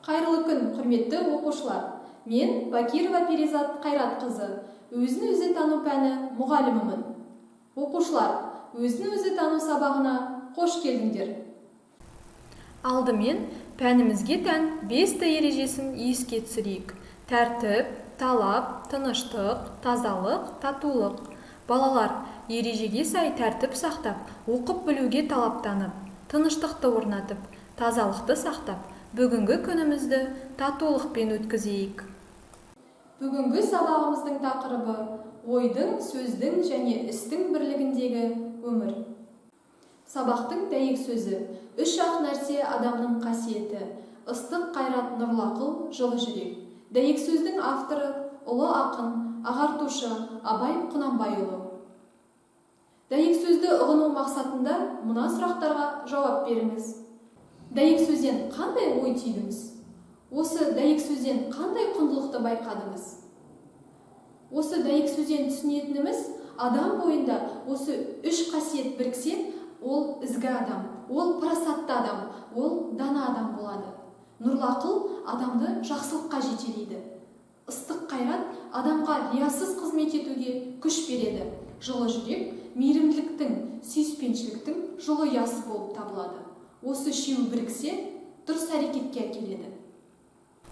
Қайырлы күн, құрметті оқушылар. Мен Бакирова Перизат Қайратқызы, өзін-өзі тану пәні мұғалімімін. Оқушылар, өзін-өзі тану сабағына қош келдіңдер. Алдымен пәнімізге тән 5 ережесін еске түсірейік. Тәртіп, талап, тыныштық, тазалық, татулық. Балалар, ережеге сай тәртіп сақтап, оқып білуге талаптанып, тыныштықты орнатып, тазалықты сақтап, бүгінгі күнімізді татулықпен өткізейік. Бүгінгі сабағымыздың тақырыбы ойдың, сөздің және істің бірлігіндегі өмір. Сабақтың дәйек сөзі: үш ақ нәрсе адамның қасиеті: ыстық қайрат, нұрлы ақыл, жылы жүрек. Дәйек сөздің авторы ұлы ақын, ағартушы Абай Құнанбайұлы. Дәйек сөзді ұғыну мақсатында мына сұрақтарға жауап беріңіз. Дәйек сөзден қандай ой түйдіңіз? Осы дәйек сөзден қандай құндылықты байқадыңыз? Осы дәйек сөзден түсінетініміз, адам бойында осы үш қасиет біріксе, ол ізгі адам, ол парасатты адам, ол дана адам болады. Нұрлы ақыл адамды жақсылыққа жетелейді. Ыстық қайрат адамға риясыз қызмет етуге күш береді. Жылы жүрек мейірімділіктің, сүйіспеншіліктің жылы ұясы болып табылады. Осы үшеуі біріксе, дұрыс әрекетке әкеледі.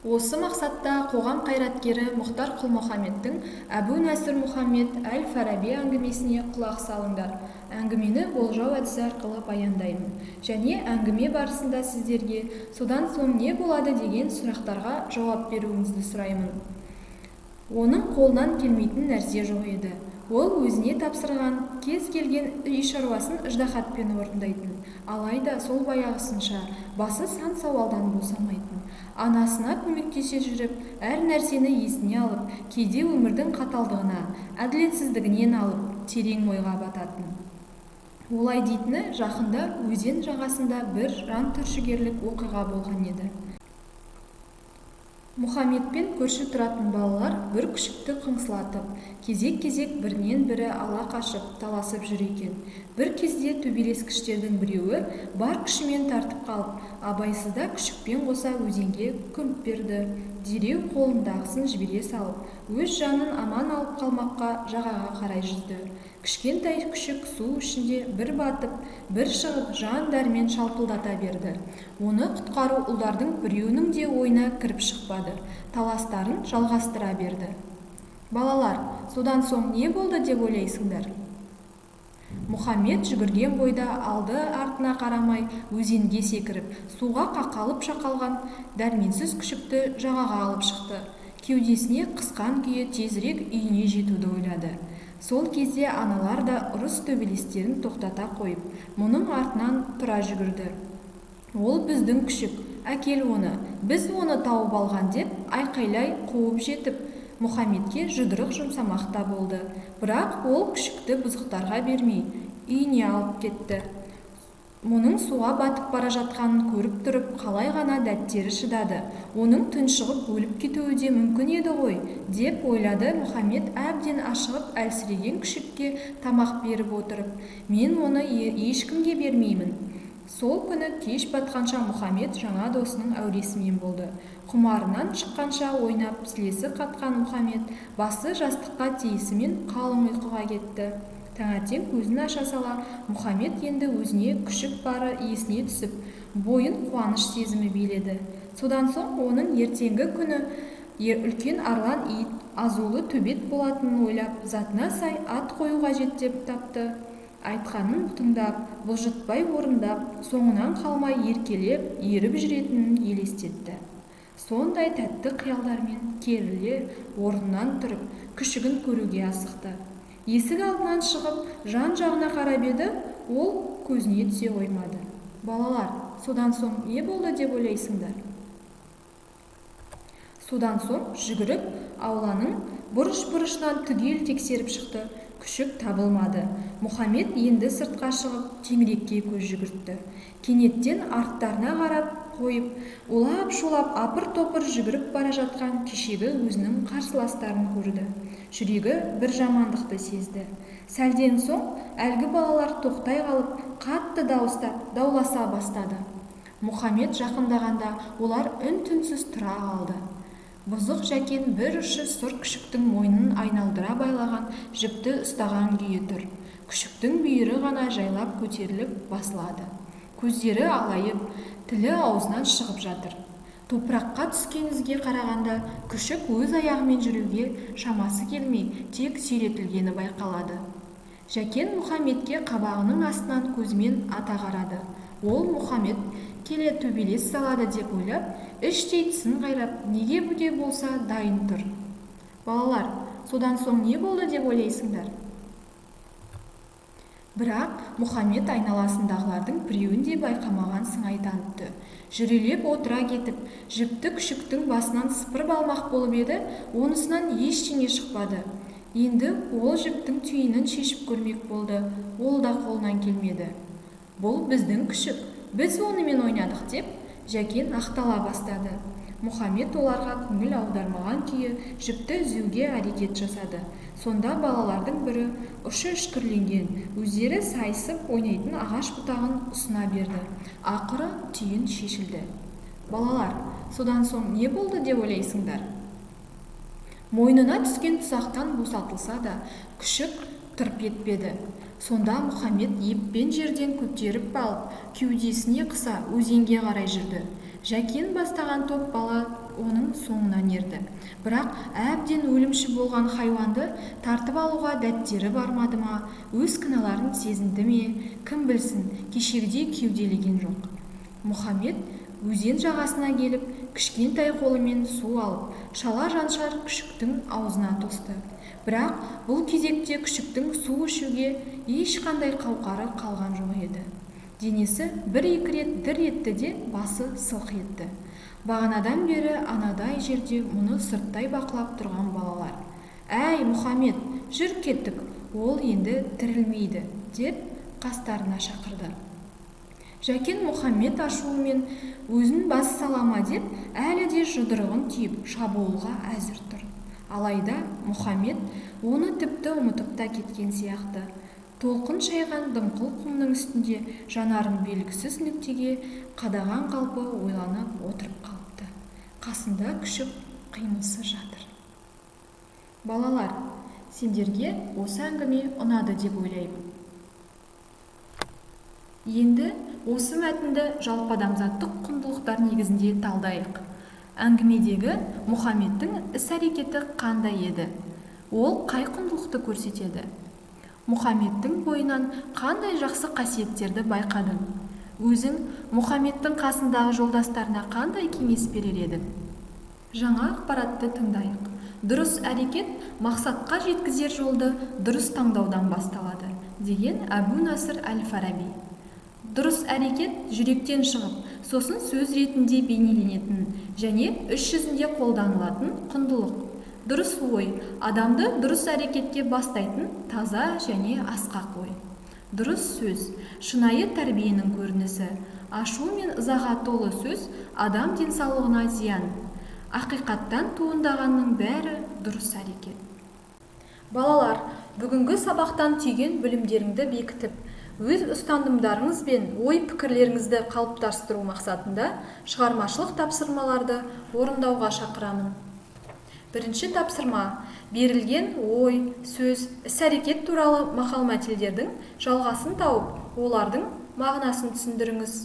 Осы мақсатта қоғам қайраткері Мұхтар Құл-Мұхаммедтің Әбу Нәсір Мұхаммед әл-Фараби әңгімесіне құлақ салыңдар. Әңгімені болжау әдісі арқылы баяндаймын. Және әңгіме барысында сіздерге содан соң не болады деген сұрақтарға жауап беруіңізді сұраймын. Оның қолынан келмейтін нәрсе жоқ еді. Ол өзіне тапсырған кез келген үй шаруасын ыждахатпен орындайтын. Алайда сол баяғысынша басы сан сауалдан босамайтын. Анасына көмектесе жүріп, әр нәрсені есіне алып, кейде өмірдің қаталдығына, әділетсіздігінен алып, терең ойға бататын. Олай дейтіні, жақында өзен жағасында бір жан түршігерлік оқиға болған еді. Мұхаммедпен көрші тұратын балалар бір күшікті қыңсылатып, кезек-кезек бірінен бірі ала қашып, таласып жүр екен. Бір кезде төбелескіштердің біреуі бар күшімен тартып қалып, абайсызда күшікпен қоса өзенге күмп берді. Дереу қолындағысын жібере салып, өз жанын аман алып қалмаққа жағаға қарай жүзді. Кішкентай күшік су ішінде бір батып, бір шығып, жан дәрмен шалпылдата берді. Оны құтқару ұлдардың біреуінің де ойына кіріп шықпады. Таластарын жалғастыра берді. Балалар, содан соң не болды деп ойлайсыңдар? Мұхаммед жүгірген бойда алды артына қарамай өзенге секіріп, суға қақалып шақалған дәрменсіз күшікті жағаға алып шықты. Кеудесіне қысқан күйі тезірек үйіне жетуді ойлады. Сол кезде аналар да ұрыс төбелестерін тоқтата қойып, мұның артынан тұра жүгірді. Ол біздің күшік, әкел оны, біз оны тауып алған деп айқайлай қуып жетіп, Мұхаммедке жұдырық жұмсамақта болды. Бірақ ол күшікті бұзықтарға бермей, үйіне алып кетті. Мұның суға батып бара жатқанын көріп тұрып, қалай ғана дәттері шыдады. Оның тұншығып өліп кетуі де мүмкін еді ғой, деп ойлады Мұхаммед, әбден ашығып әлсіреген күшікке тамақ беріп отырып. Мен оны ешкімге бермеймін. Сол күні кеш батқанша Мұхаммед жаңа досының әуресімен болды. Құмарынан шыққанша ойнап, сілесі қатқан Мұхаммед басы жастыққа тиісімен қалың ұйқыға кетті. Таңертең көзін аша сала, Мұхаммед енді өзіне күшік бары есіне түсіп, бойын қуаныш сезімі биледі. Содан соң оның ертеңгі күні үлкен арлан ит, азулы төбет болатынын ойлап, затына сай ат қою қажет деп тапты. Айтқанын тыңдап, бұлжытпай орындап, соңынан қалмай еркелеп, еріп жүретінін елестетті. Сондай тәтті қиялдармен керіле орнынан тұрып, күшігін көруге асықты. Есік алдынан шығып, жан-жағына қарап еді, ол көзіне түсе қоймады. Балалар, содан соң не болды деп ойлайсыңдар? Содан соң жүгіріп, ауланың бұрыш-бұрышынан түгел тексеріп шықты. Күшік табылмады. Мұхаммед енді сыртқа шығып, кеңірекке көз жүгіртті. Кенеттен арттарына қарап қойып, улап-шулап апыр-топыр жүгіріп бара жатқан кешегі өзінің қарсыластарын көрді. Жүрегі бір жамандықты сезді. Сәлден соң әлгі балалар тоқтай қалып, қатты дауыстап дауласа бастады. Мұхаммед жақындағанда олар үн-түнсіз тұра қалды. Бұзық Жәкен бір ұшы сұр күшіктің мойнын айналдыра байлаған жіпті ұстаған күйі тұр. Күшіктің бүйірі ғана жайлап көтеріліп басылады. Көздері алайып, тілі аузынан шығып жатыр. Топыраққа түскен ізге қарағанда күшік өз аяғымен жүруге шамасы келмей, тек сүйретілгені байқалады. Жәкен Мұхаммедке қабағының астынан көзімен ата қарады. Ол Мұхаммед келе төбелес салады деп ойлап, іштей тісін қайрап, неге бүде болса дайын тұр. Балалар, содан соң не болды деп ойлайсыңдар? Бірақ Мұхаммед айналасындағылардың біреуін де байқамаған сыңай танытты. Жүрелеп отыра кетіп, жіпті күшіктің басынан сыпырып алмақ болып еді, онысынан ештеңе шықпады. Енді ол жіптің түйінін шешіп көрмек болды, ол да қолынан келмеді. Бұл біздің күшік, біз онымен ойнадық деп, Жәкен ақтала бастады. Мұхаммед оларға көңіл аудармаған күйі жіпті үзуге әрекет жасады. Сонда балалардың бірі ұшы үшкірленген, өздері сайысып ойнайтын ағаш бұтағын ұсына берді. Ақыры түйін шешілді. Балалар, содан соң не болды деп ойлайсыңдар? Мойнына түскен тұсақтан босатылса да, күшік тырп етпеді. Сонда Мұхаммед еппен жерден көтеріп алып, кеудесіне қыса өзенге қарай жүрді. Жәкен бастаған топ бала оның соңынан ерді. Бірақ әбден өлімші болған хайуанды тартып алуға дәттері бармады ма, өз кінәларын сезінді ме, кім білсін, кешегідей кеуделеген жоқ. Мұхаммед өзен жағасына келіп, кішкентай қолымен су алып, шала жаншар күшіктің аузына тосты. Бірақ бұл кезекте күшіктің су ішуге ешқандай қауқары қалған жоқ еді. Денесі бір-екі рет дір етті де басы сылқ етті. Бағанадан бері анадай жерде мұны сырттай бақылап тұрған балалар: «Әй, Мұхаммед, жүр кеттік, ол енді тірілмейді», деп қастарына шақырды. Жәкен Мұхаммед ашуымен өзін бас салама деп, әлі де жұдырығын түйіп шабуылға әзір тұр. Алайда Мұхаммед оны тіпті ұмытып та кеткен сияқты. Толқын шайған дымқыл құмның үстінде жанарын белгісіз нүктеге қадаған қалпы ойланып отырып қалыпты. Қасында күшік қимылсыз жатыр. Балалар, сендерге осы әңгіме ұнады деп ойлаймын. Енді осы мәтінді жалпы адамзаттық құндылықтар негізінде талдайық. Әңгімедегі Мұхаммедтің іс-әрекеті қандай еді? Ол қай құндылықты көрсетеді? Мұхаммедтің бойынан қандай жақсы қасиеттерді байқадың? Өзің Мұхаммедтің қасындағы жолдастарына қандай кеңес берер едің? Жаңа ақпаратты тыңдайық. Дұрыс әрекет мақсатқа жеткізер жолды дұрыс таңдаудан басталады, деген Әбу Насыр әл-Фараби. Дұрыс әрекет жүректен шығып, сосын сөз ретінде бейнеленетін және іс жүзінде қолданылатын құндылық. Дұрыс ой адамды дұрыс әрекетке бастайтын таза және асқақ ой. Дұрыс сөз шынайы тәрбиенің көрінісі. Ашу мен ызаға толы сөз адам денсаулығына зиян. Ақиқаттан туындағанның бәрі дұрыс әрекет. Балалар, бүгінгі сабақтан түйген білімдеріңді бекітіп, өз ұстанымдарыңыз бен ой-пікірлеріңізді қалыптастыру мақсатында шығармашылық тапсырмаларды орындауға шақырамын. Бірінші тапсырма: берілген ой, сөз, іс-әрекет туралы мақал-мәтелдердің жалғасын тауып, олардың мағынасын түсіндіріңіз.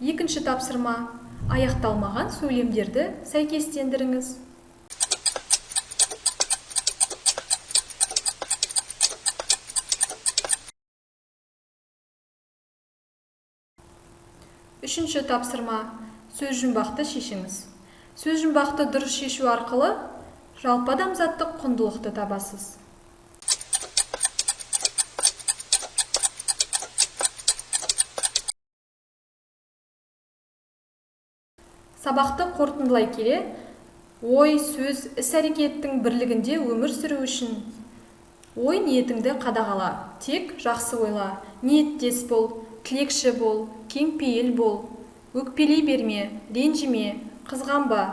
Екінші тапсырма: аяқталмаған сөйлемдерді сәйкестендіріңіз. Үшінші тапсырма: сөз жұмбақты шешіңіз. Сөз жұмбақты дұрыс шешу арқылы жалпы адамзаттық құндылықты табасыз. Сабақты қорытындылай келе, ой, сөз, іс-әрекеттің бірлігінде өмір сүру үшін ой ниетіңді қадағала, тек жақсы ойла, ниеттес бол, тілекші бол, кеңпейіл бол, өкпелей берме, ренжіме, қызғанба,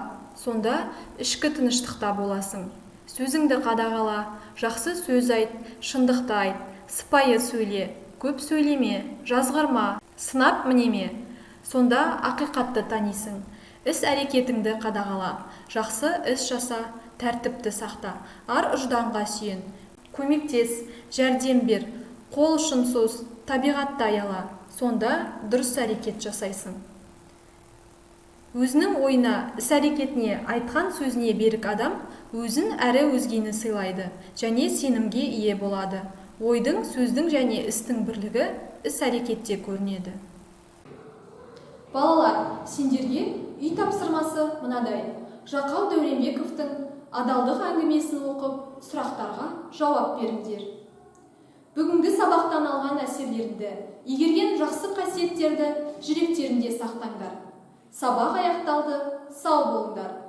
сонда ішкі тыныштықта боласың. Сөзіңді қадағала, жақсы сөз айт, шындықты айт, сыпайы сөйле, көп сөйлеме, жазғырма, сынап мінеме. Сонда ақиқатты танисың. Іс-әрекетіңді қадағала, жақсы іс жаса, тәртіпті сақта, ар-ұжданға сүйен. Көмектес, жәрдем бер, қол ұшын соз, табиғатты аяла. Сонда дұрыс әрекет жасайсың. Өзінің ойына, іс-әрекетіне, айтқан сөзіне берік адам өзін әрі өзгені сыйлайды және сенімге ие болады. Ойдың, сөздің және істің бірлігі іс-әрекетте көрінеді. Балалар, сендерге үй тапсырмасы мынадай. Жақау Дәуренбековтың адалдық әңгімесін оқып, сұрақтарға жауап беріңдер. Бүгінгі сабақтан алған әсерлеріңді, игерген жақсы қасиеттерді жүректеріңде сақтаңдар. Сабақ аяқталды, сау болыңдар.